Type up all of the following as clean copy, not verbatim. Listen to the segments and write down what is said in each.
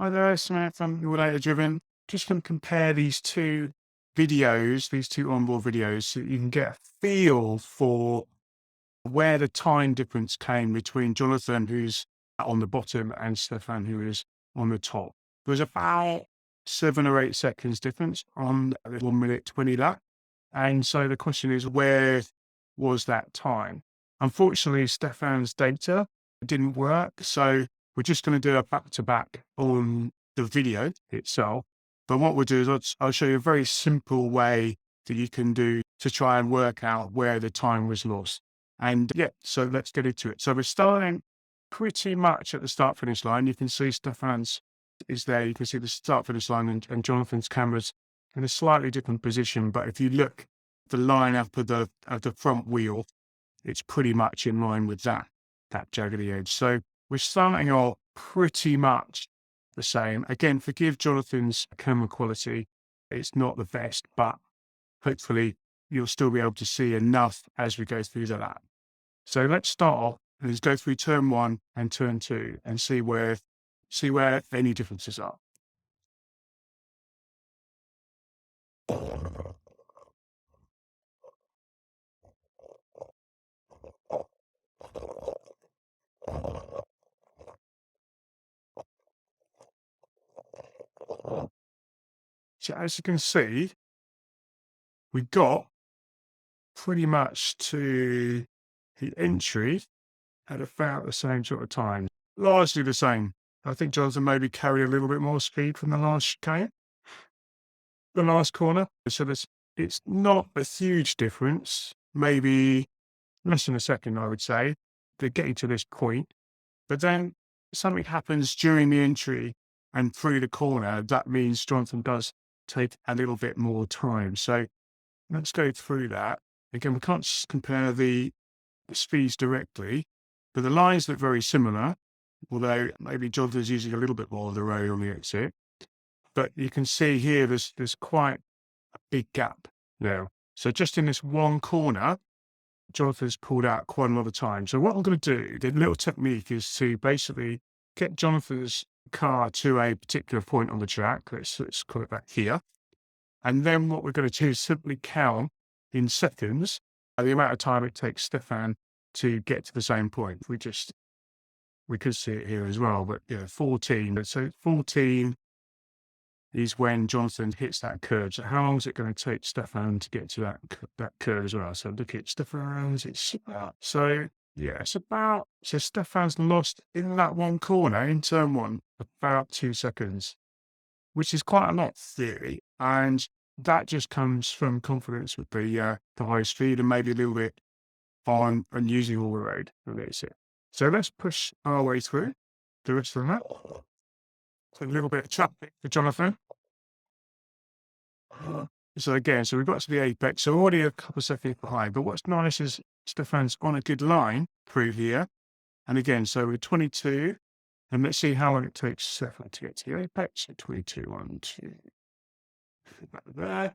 Hi there, Samantha from Your Data Driven. Just going to compare these two videos, these two onboard videos, so you can get a feel for where the time difference came between Jonathan, who's on the bottom, and Stefan, who is on the top. There was about 7 or 8 seconds difference on the 1 minute 20 lap. And so the question is, where was that time? Unfortunately, Stefan's data didn't work. So we're just going to do a back to back on the video itself. But what we'll do is I'll show you a very simple way that you can do to try and work out where the time was lost. And yeah, so let's get into it. So we're starting pretty much at the start finish line. You can see Stefan's is there. You can see the start finish line and Jonathan's camera's in a slightly different position. But if you look the line up of the front wheel, it's pretty much in line with that jaggedy edge. So we're starting off pretty much the same. Again, forgive Jonathan's camera quality. It's not the best, but hopefully you'll still be able to see enough as we go through the lap. So let's start off and let's go through turn 1 and turn 2 and see where any differences are. So as you can see, we got pretty much to the entry at about the same sort of time, largely the same. I think Jonathan maybe carried a little bit more speed from the last chicane, the last corner. So it's not a huge difference, maybe less than a second, I would say, to getting to this point. But then something happens during the entry and through the corner. That means Jonathan does take a little bit more time. So let's go through that. Again, we can't compare the speeds directly, but the lines look very similar, although maybe Jonathan's using a little bit more of the road on the exit. But you can see here there's quite a big gap now. So just in this one corner, Jonathan's pulled out quite a lot of time. So what I'm going to do, the little technique is to basically get Jonathan's car to a particular point on the track. Let's call it back here. And then what we're going to do is simply count in seconds the amount of time it takes Stefan to get to the same point. We could see it here as well, but yeah, 14. So 14 is when Jonathan hits that curve. So how long is it going to take Stefan to get to that curve as well? So look at Stefan's. So Stefan's lost in that one corner in turn 1 about 2 seconds, which is quite a lot theory. And that just comes from confidence with the high speed and maybe a little bit on and using all the road. That's it. So let's push our way through the rest of the map. So a little bit of traffic for Jonathan. So again, so we've got to the apex. So we're already a couple of seconds behind. But what's nice is Stefan's on a good line through here. And again, so we're 22. And let's see how long it takes Stefan to get to the apex. So 22, 1, 2. There.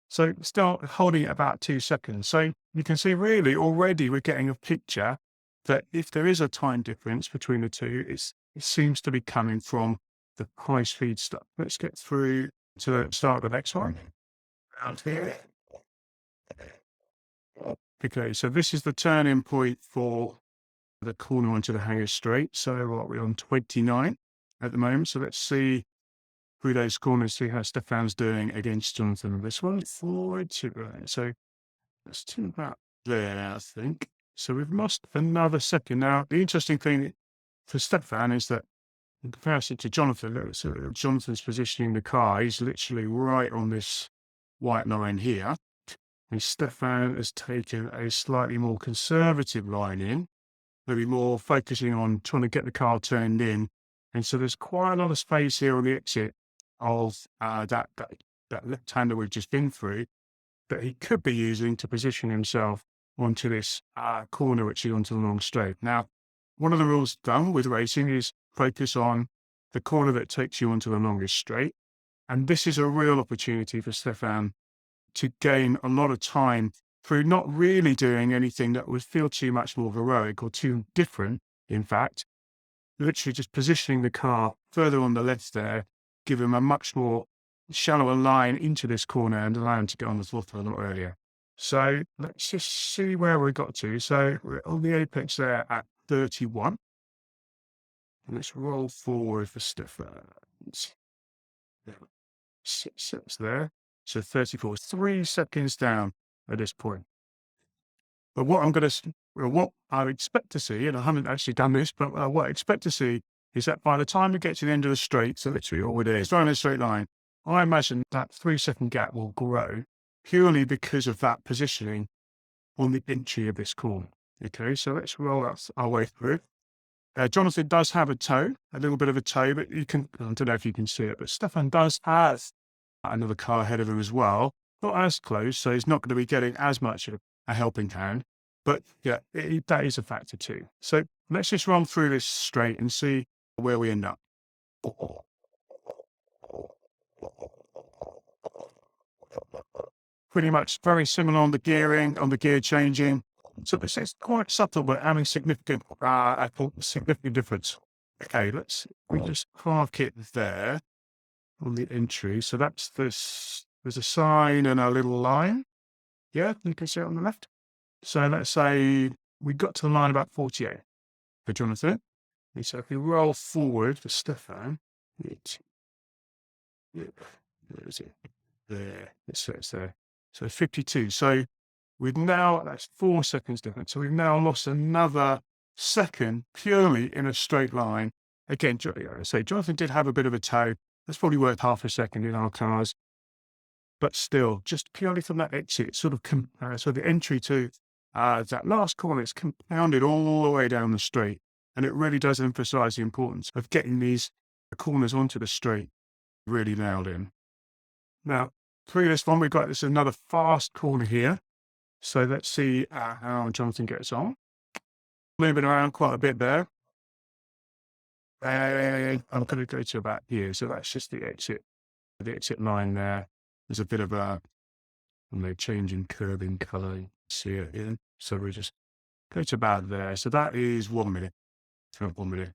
So start holding it about 2 seconds. So you can see really already we're getting a picture that if there is a time difference between the two, it seems to be coming from the high speed stuff. Let's get through to the start of the next one. Around here. Okay, so this is the turning point for the corner onto the Hangar Straight. So what, we're on 29 at the moment. So let's see through those corners, see how Stefan's doing against Jonathan. This one forward to right. So let's do about there, I think. So we've lost another second. Now, the interesting thing for Stefan is that in comparison to Jonathan, look, so Jonathan's positioning the car. He's literally right on this white line here. And Stefan has taken a slightly more conservative line in, maybe more focusing on trying to get the car turned in. And so there's quite a lot of space here on the exit of that left-hander we've just been through that he could be using to position himself onto this corner, which is onto the long straight. Now, one of the rules done with racing is focus on the corner that takes you onto the longest straight. And this is a real opportunity for Stefan to gain a lot of time through not really doing anything that would feel too much more heroic or too different, in fact, literally just positioning the car further on the left there, give him a much more shallower line into this corner and allow him to get on the throttle a lot earlier. So let's just see where we got to. So we're on the apex there at 31. And let's roll forward for Stephens. Six there. So 34, 3 seconds down at this point. But what what I expect to see, and I haven't actually done this, but what I expect to see is that by the time we get to the end of the straight, so literally all it is, right in a straight line, I imagine that 3-second gap will grow purely because of that positioning on the entry of this corner. Okay, so let's roll our way through. Jonathan does have a toe, a little bit of a toe, but I don't know if you can see it, but Stefan does have another car ahead of him as well. Not as close, so he's not going to be getting as much of a helping hand. But yeah, that is a factor too. So let's just run through this straight and see where we end up. Pretty much very similar on the gearing, on the gear changing. So this is quite subtle, but having significant difference. Okay, we just park it there on the entry. So that's this, there's a sign and a little line. Yeah, you can see it on the left. So let's say we got to the line about 48 for Jonathan. So if we roll forward for Stefan, where is it? There, it's there. So 52. So we've now, that's 4 seconds difference. So we've now lost another second purely in a straight line. Again, I say Jonathan did have a bit of a toe. That's probably worth half a second in our cars. But still, just purely from that exit, sort of, so the entry to that last corner, it's compounded all the way down the straight. And it really does emphasize the importance of getting these corners onto the straight really nailed in. Now, through this one, we've got this another fast corner here. So let's see how Jonathan gets on. Moving around quite a bit there. I'm going to go to about here. So that's just the exit line there. There's a bit of a change in curving color. See it here. So we just go to about there. So that is 1 minute. 1 minute.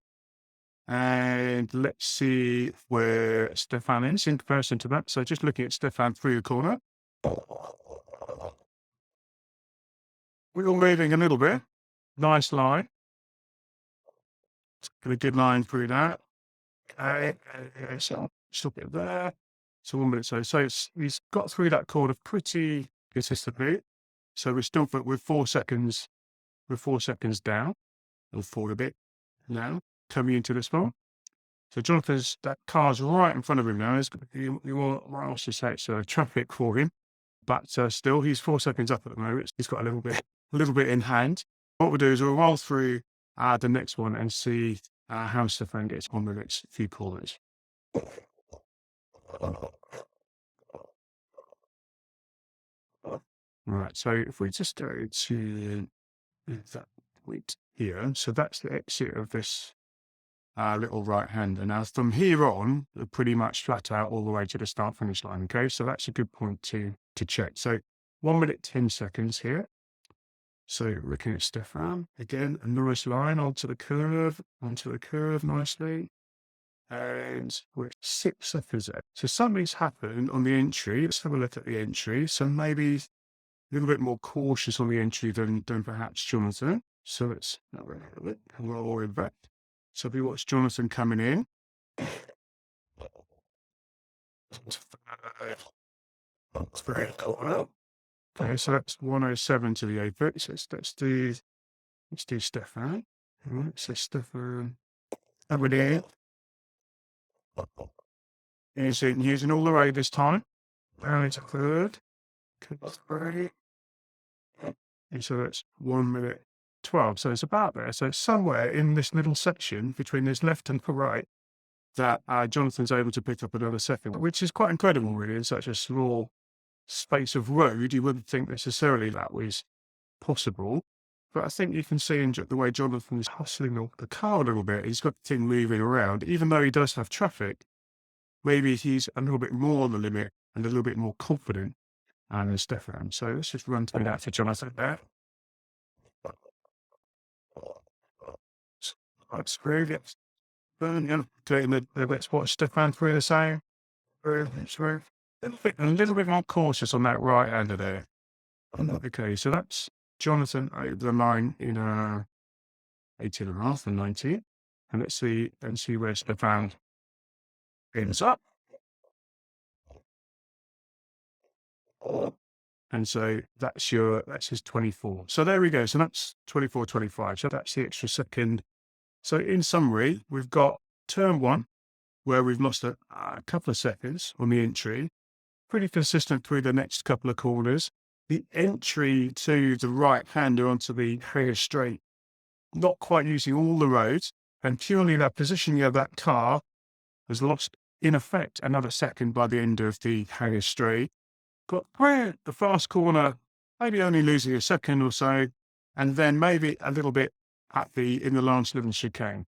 And let's see where Stefan is in comparison to that. So just looking at Stefan through the corner. We're all moving a little bit. Nice line. Got a good line through that. Okay, so still get there. So 1 minute. So he's got through that corner pretty consistently. So we're still with 4 seconds. We're 4 seconds down. We'll forward a bit now. Coming into this one. So that car's right in front of him now. You want what else to say? It's traffic for him. But still, he's 4 seconds up at the moment. He's got a little bit in hand. What we'll do is we'll roll through the next one and see how Stefan gets on the next few corners. Right, so if we just go to that point here, so that's the exit of this little right-hander. Now, from here on, we're pretty much flat out all the way to the start-finish line, okay? So that's a good point to check. So 1 minute, 10 seconds here. So looking at Stefan, again, a nice line onto the curve nicely. And we're 6 seconds there. So something's happened on the entry. Let's have a look at the entry. So maybe a little bit more cautious on the entry than perhaps Jonathan. So let's roll it back. So we watch Jonathan coming in. That's very cool. Okay, so that's 107 to the apex. Let's do Stefan. All right, so Stefan over there. Using all the way this time. Down into third. And so that's 1 minute 12. So it's about there. So it's somewhere in this middle section between this left and the right that Jonathan's able to pick up another second, which is quite incredible, really, in such a small space of road. You wouldn't think necessarily that was possible. But I think you can see in the way Jonathan's hustling the car a little bit. He's got the thing moving around, even though he does have traffic. Maybe he's a little bit more on the limit and a little bit more confident than Stefan. So let's just run through that for Jonathan there. That's really doing the bits what Stefan Frieda saying. Through. A little bit more cautious on that right hander there. Okay, so that's Jonathan over the line in 18.5 and 19. And let's see where Stefan ends up. And so that's his 24. So there we go. So that's 24, 25. So that's the extra second. So in summary, we've got turn one, where we've lost a couple of seconds on the entry, pretty consistent through the next couple of corners. The entry to the right hander onto the Harrier straight, not quite using all the roads, and purely that positioning of that car has lost, in effect, another second by the end of the Harrier straight. But where the fast corner, maybe only losing a second or so, and then maybe a little bit in the last little chicane.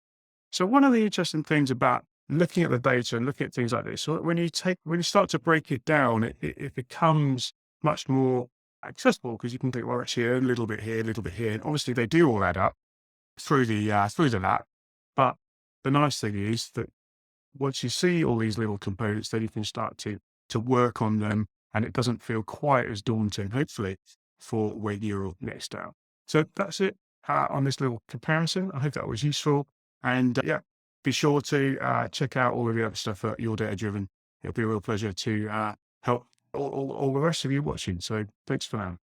So one of the interesting things about looking at the data and looking at things like this, so when you start to break it down, it becomes much more accessible, because you can think, well, actually a little bit here, a little bit here. And obviously they do all add up through the lap. But the nice thing is that once you see all these little components, then you can start to work on them, and it doesn't feel quite as daunting, hopefully, for when you're next out. So that's it on this little comparison. I hope that was useful. And be sure to check out all of the other stuff at Your Data Driven. It'll be a real pleasure to help all the rest of you watching. So thanks for now.